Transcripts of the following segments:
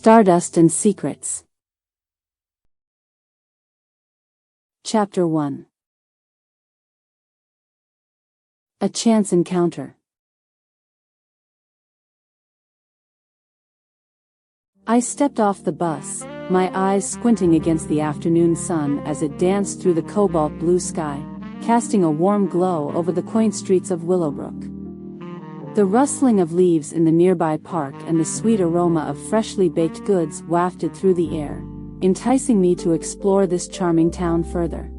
Stardust and Secrets. Chapter 1. A chance encounter. I stepped off the bus, my eyes squinting against the afternoon sun as it danced through the cobalt blue sky, casting a warm glow over the quaint streets of Willowbrook. The rustling of leaves in the nearby park and the sweet aroma of freshly baked goods wafted through the air, enticing me to explore this charming town further.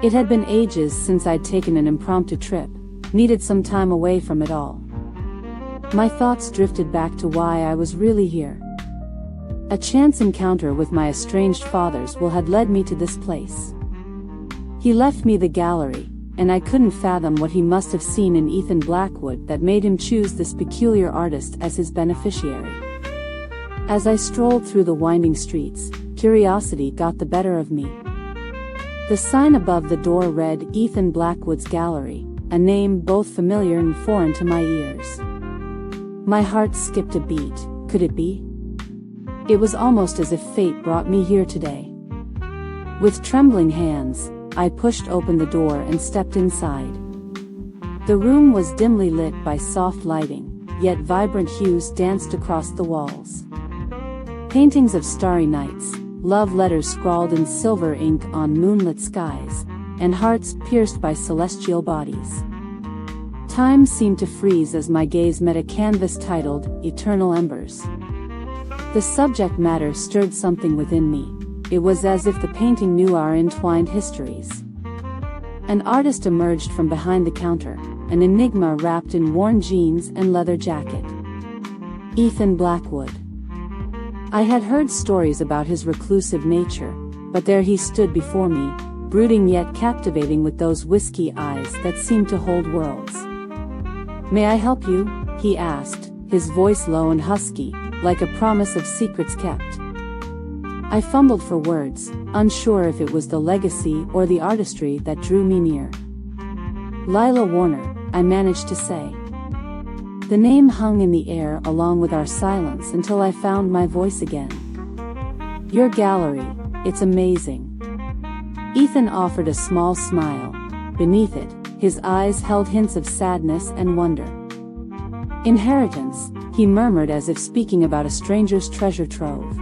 It had been ages since I'd taken an impromptu trip, needed some time away from it all. My thoughts drifted back to why I was really here. A chance encounter with my estranged father's will had led me to this place. He left me the gallery, and I couldn't fathom what he must have seen in Ethan Blackwood that made him choose this peculiar artist as his beneficiary. As I strolled through the winding streets, curiosity got the better of me. The sign above the door read Ethan Blackwood's Gallery, a name both familiar and foreign to my ears. My heart skipped a beat. Could it be? It was almost as if fate brought me here today. With trembling hands, I pushed open the door and stepped inside. The room was dimly lit by soft lighting, yet vibrant hues danced across the walls. Paintings of starry nights, love letters scrawled in silver ink on moonlit skies, and hearts pierced by celestial bodies. Time seemed to freeze as my gaze met a canvas titled Eternal Embers. The subject matter stirred something within me. It was as if the painting knew our entwined histories. An artist emerged from behind the counter, an enigma wrapped in worn jeans and leather jacket. Ethan Blackwood. I had heard stories about his reclusive nature, but there he stood before me, brooding yet captivating with those whiskey eyes that seemed to hold worlds. "May I help you?" he asked, his voice low and husky, like a promise of secrets kept. I fumbled for words, unsure if it was the legacy or the artistry that drew me near. "Lila Warner," I managed to say. The name hung in the air along with our silence until I found my voice again. "Your gallery, it's amazing." Ethan offered a small smile. Beneath it, his eyes held hints of sadness and wonder. "Inheritance," he murmured as if speaking about a stranger's treasure trove.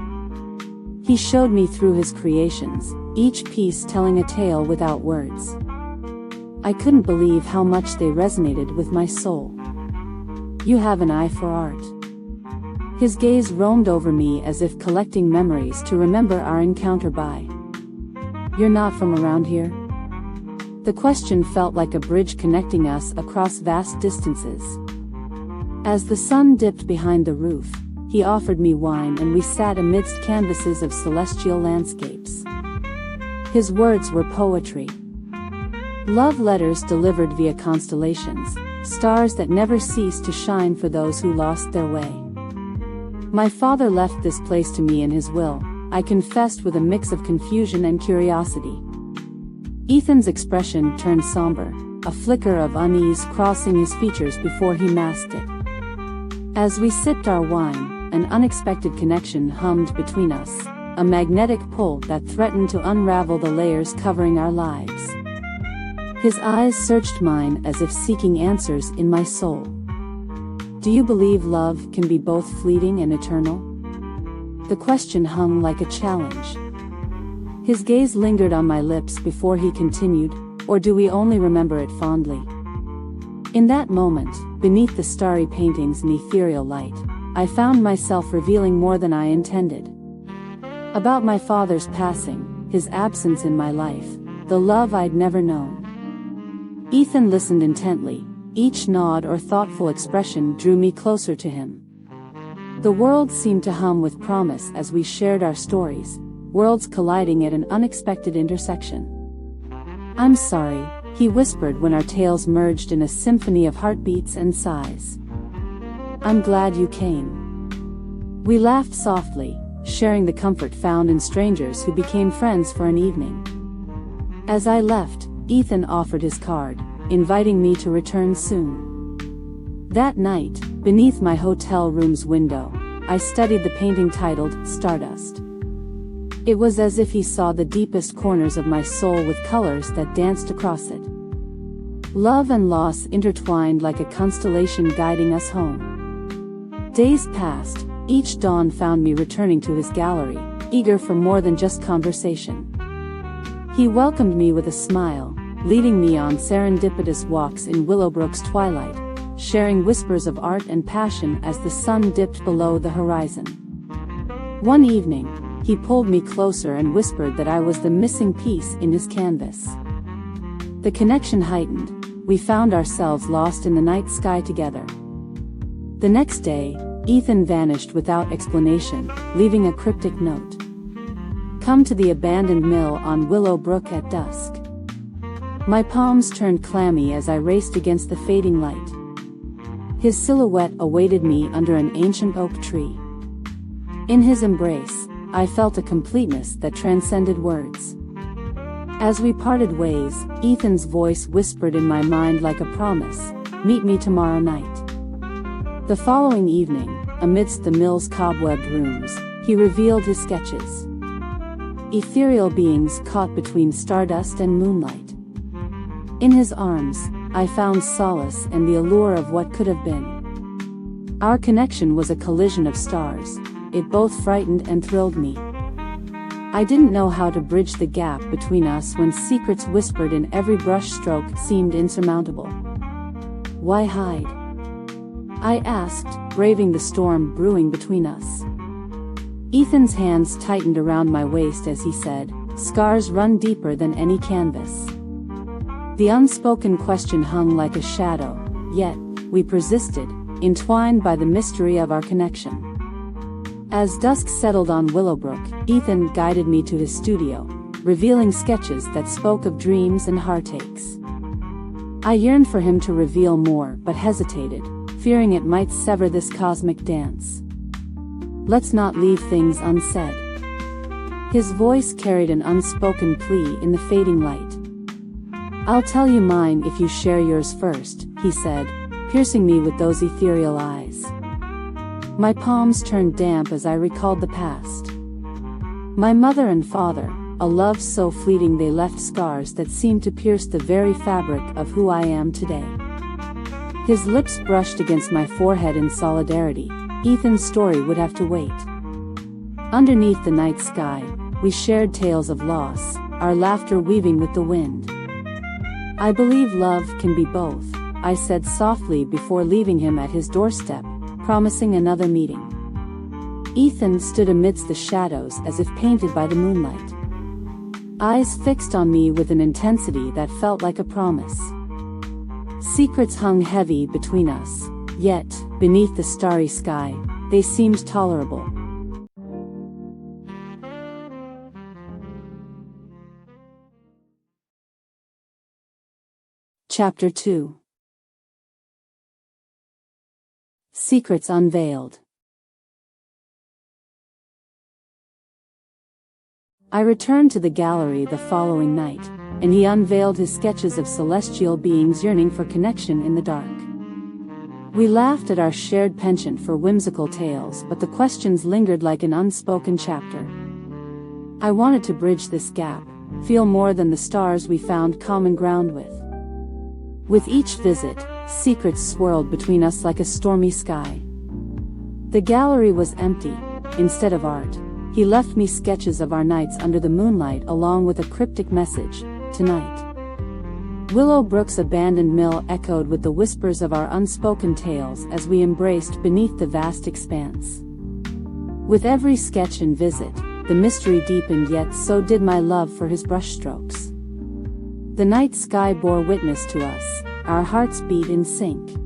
He showed me through his creations, each piece telling a tale without words. I couldn't believe how much they resonated with my soul. "You have an eye for art." His gaze roamed over me as if collecting memories to remember our encounter by. "You're not from around here?" The question felt like a bridge connecting us across vast distances. As the sun dipped behind the roof, he offered me wine and we sat amidst canvases of celestial landscapes. His words were poetry. Love letters delivered via constellations, stars that never ceased to shine for those who lost their way. "My father left this place to me in his will," I confessed with a mix of confusion and curiosity. Ethan's expression turned somber, a flicker of unease crossing his features before he masked it. As we sipped our wine, an unexpected connection hummed between us, a magnetic pull that threatened to unravel the layers covering our lives. His eyes searched mine as if seeking answers in my soul. "Do you believe love can be both fleeting and eternal?" The question hung like a challenge. His gaze lingered on my lips before he continued, "Or do we only remember it fondly?" In that moment, beneath the starry paintings and ethereal light, I found myself revealing more than I intended. About my father's passing, his absence in my life, the love I'd never known. Ethan listened intently, each nod or thoughtful expression drew me closer to him. The world seemed to hum with promise as we shared our stories, worlds colliding at an unexpected intersection. "I'm sorry," he whispered when our tales merged in a symphony of heartbeats and sighs. "I'm glad you came." We laughed softly, sharing the comfort found in strangers who became friends for an evening. As I left, Ethan offered his card, inviting me to return soon. That night, beneath my hotel room's window, I studied the painting titled Stardust. It was as if he saw the deepest corners of my soul with colors that danced across it. Love and loss intertwined like a constellation guiding us home. Days passed, each dawn found me returning to his gallery, eager for more than just conversation. He welcomed me with a smile, leading me on serendipitous walks in Willowbrook's twilight, sharing whispers of art and passion as the sun dipped below the horizon. One evening, he pulled me closer and whispered that I was the missing piece in his canvas. The connection heightened. We found ourselves lost in the night sky together. The next day, Ethan vanished without explanation, leaving a cryptic note. Come to the abandoned mill on Willowbrook at dusk. My palms turned clammy as I raced against the fading light. His silhouette awaited me under an ancient oak tree. In his embrace, I felt a completeness that transcended words. As we parted ways, Ethan's voice whispered in my mind like a promise, meet me tomorrow night. The following evening, amidst the mill's cobwebbed rooms, he revealed his sketches. Ethereal beings caught between stardust and moonlight. In his arms, I found solace and the allure of what could have been. Our connection was a collision of stars. It both frightened and thrilled me. I didn't know how to bridge the gap between us when secrets whispered in every brushstroke seemed insurmountable. Why hide? I asked, braving the storm brewing between us. Ethan's hands tightened around my waist as he said, scars run deeper than any canvas. The unspoken question hung like a shadow, yet, we persisted, entwined by the mystery of our connection. As dusk settled on Willowbrook, Ethan guided me to his studio, revealing sketches that spoke of dreams and heartaches. I yearned for him to reveal more but hesitated, fearing it might sever this cosmic dance. Let's not leave things unsaid. His voice carried an unspoken plea in the fading light. I'll tell you mine if you share yours first, he said, piercing me with those ethereal eyes. My palms turned damp as I recalled the past. My mother and father, a love so fleeting they left scars that seemed to pierce the very fabric of who I am today. His lips brushed against my forehead in solidarity. Ethan's story would have to wait. Underneath the night sky, we shared tales of loss, our laughter weaving with the wind. I believe love can be both, I said softly before leaving him at his doorstep, promising another meeting. Ethan stood amidst the shadows as if painted by the moonlight. Eyes fixed on me with an intensity that felt like a promise. Secrets hung heavy between us, yet, beneath the starry sky, they seemed tolerable. Chapter 2. Secrets Unveiled. I returned to the gallery the following night, and he unveiled his sketches of celestial beings yearning for connection in the dark. We laughed at our shared penchant for whimsical tales, but the questions lingered like an unspoken chapter. I wanted to bridge this gap, feel more than the stars we found common ground with. With each visit, secrets swirled between us like a stormy sky. The gallery was empty. Instead of art, he left me sketches of our nights under the moonlight along with a cryptic message, tonight. Willowbrook's abandoned mill echoed with the whispers of our unspoken tales as we embraced beneath the vast expanse. With every sketch and visit, the mystery deepened, yet so did my love for his brushstrokes. The night sky bore witness to us, our hearts beat in sync.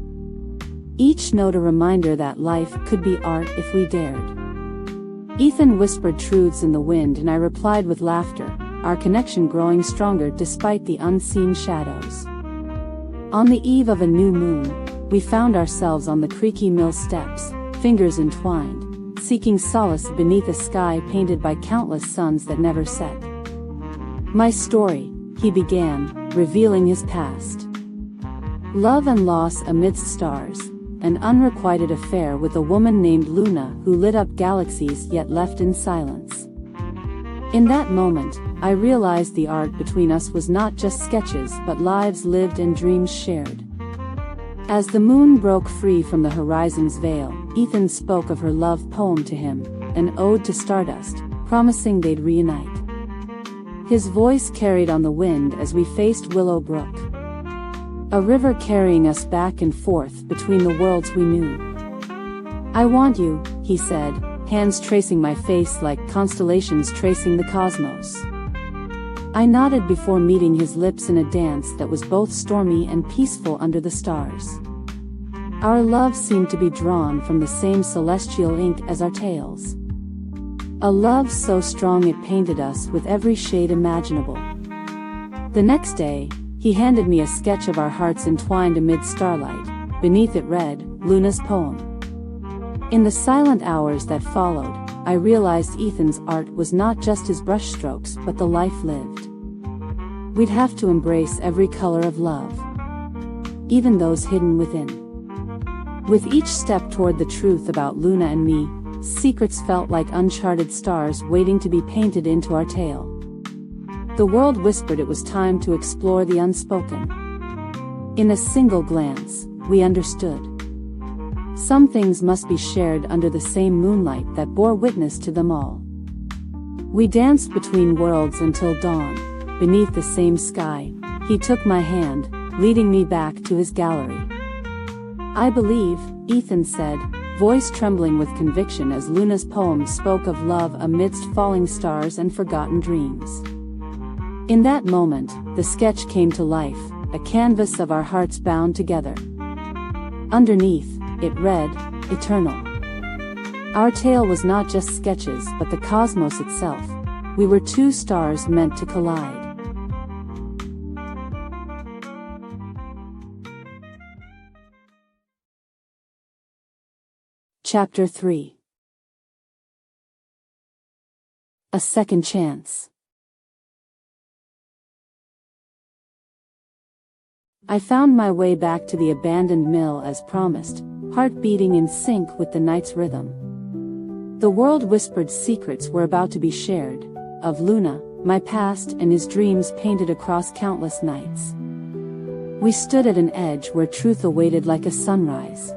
Each note a reminder that life could be art if we dared. Ethan whispered truths in the wind and I replied with laughter, our connection growing stronger despite the unseen shadows. On the eve of a new moon, we found ourselves on the creaky mill steps, fingers entwined, seeking solace beneath a sky painted by countless suns that never set. My story, he began, revealing his past. Love and loss amidst stars, an unrequited affair with a woman named Luna who lit up galaxies yet left in silence. In that moment, I realized the art between us was not just sketches but lives lived and dreams shared. As the moon broke free from the horizon's veil, Ethan spoke of her love poem to him, an ode to Stardust, promising they'd reunite. His voice carried on the wind as we faced Willow Brook, a river carrying us back and forth between the worlds we knew. "I want you," he said, hands tracing my face like constellations tracing the cosmos. I nodded before meeting his lips in a dance that was both stormy and peaceful under the stars. Our love seemed to be drawn from the same celestial ink as our tales. A love so strong it painted us with every shade imaginable. The next day, he handed me a sketch of our hearts entwined amid starlight. Beneath it read, Luna's poem. In the silent hours that followed, I realized Ethan's art was not just his brushstrokes but the life lived. We'd have to embrace every color of love, even those hidden within. With each step toward the truth about Luna and me, secrets felt like uncharted stars waiting to be painted into our tale. The world whispered it was time to explore the unspoken. In a single glance, we understood. Some things must be shared under the same moonlight that bore witness to them all. We danced between worlds until dawn, beneath the same sky. He took my hand, leading me back to his gallery. "I believe," Ethan said, voice trembling with conviction as Luna's poem spoke of love amidst falling stars and forgotten dreams. In that moment, the sketch came to life, a canvas of our hearts bound together. Underneath, it read, Eternal. Our tale was not just sketches but the cosmos itself. We were two stars meant to collide. Chapter 3. A Second Chance. I found my way back to the abandoned mill as promised, heart beating in sync with the night's rhythm. The world whispered secrets were about to be shared, of Luna, my past and his dreams painted across countless nights. We stood at an edge where truth awaited like a sunrise.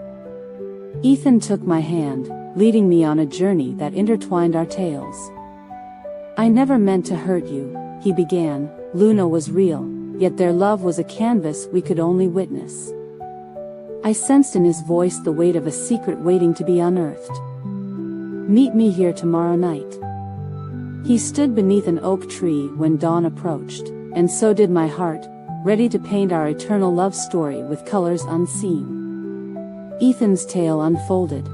Ethan took my hand, leading me on a journey that intertwined our tales. "I never meant to hurt you," he began. "Luna was real, yet their love was a canvas we could only witness." I sensed in his voice the weight of a secret waiting to be unearthed. "Meet me here tomorrow night." He stood beneath an oak tree when dawn approached, and so did my heart, ready to paint our eternal love story with colors unseen. Ethan's tale unfolded.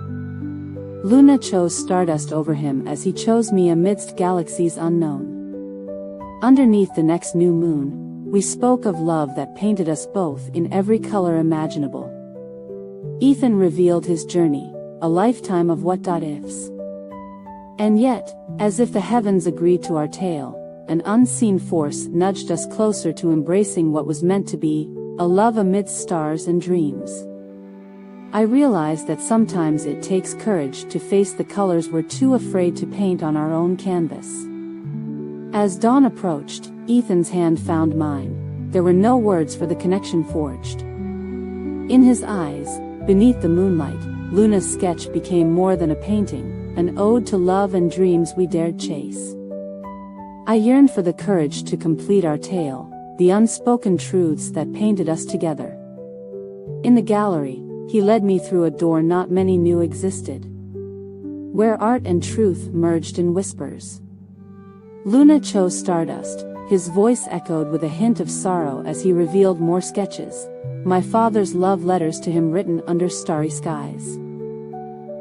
Luna chose Stardust over him as he chose me amidst galaxies unknown. Underneath the next new moon, we spoke of love that painted us both in every color imaginable. Ethan revealed his journey, a lifetime of what-ifs. And yet, as if the heavens agreed to our tale, an unseen force nudged us closer to embracing what was meant to be, a love amidst stars and dreams. I realized that sometimes it takes courage to face the colors we're too afraid to paint on our own canvas. As dawn approached, Ethan's hand found mine. There were no words for the connection forged. In his eyes, beneath the moonlight, Luna's sketch became more than a painting, an ode to love and dreams we dared chase. I yearned for the courage to complete our tale, the unspoken truths that painted us together. In the gallery, he led me through a door not many knew existed, where art and truth merged in whispers. Luna chose Stardust, his voice echoed with a hint of sorrow as he revealed more sketches, my father's love letters to him written under starry skies.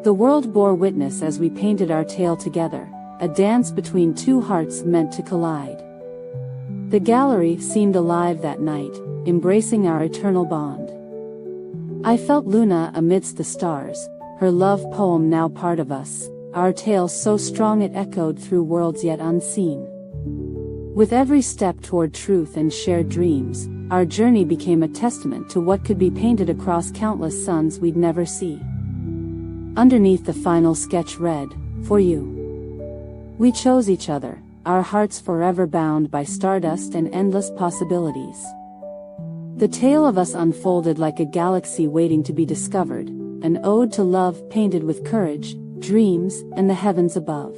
The world bore witness as we painted our tale together, a dance between two hearts meant to collide. The gallery seemed alive that night, embracing our eternal bond. I felt Luna amidst the stars, her love poem now part of us, our tale so strong it echoed through worlds yet unseen. With every step toward truth and shared dreams, our journey became a testament to what could be painted across countless suns we'd never see. Underneath the final sketch read, "For you. We chose each other, our hearts forever bound by stardust and endless possibilities." The tale of us unfolded like a galaxy waiting to be discovered, an ode to love painted with courage, dreams, and the heavens above.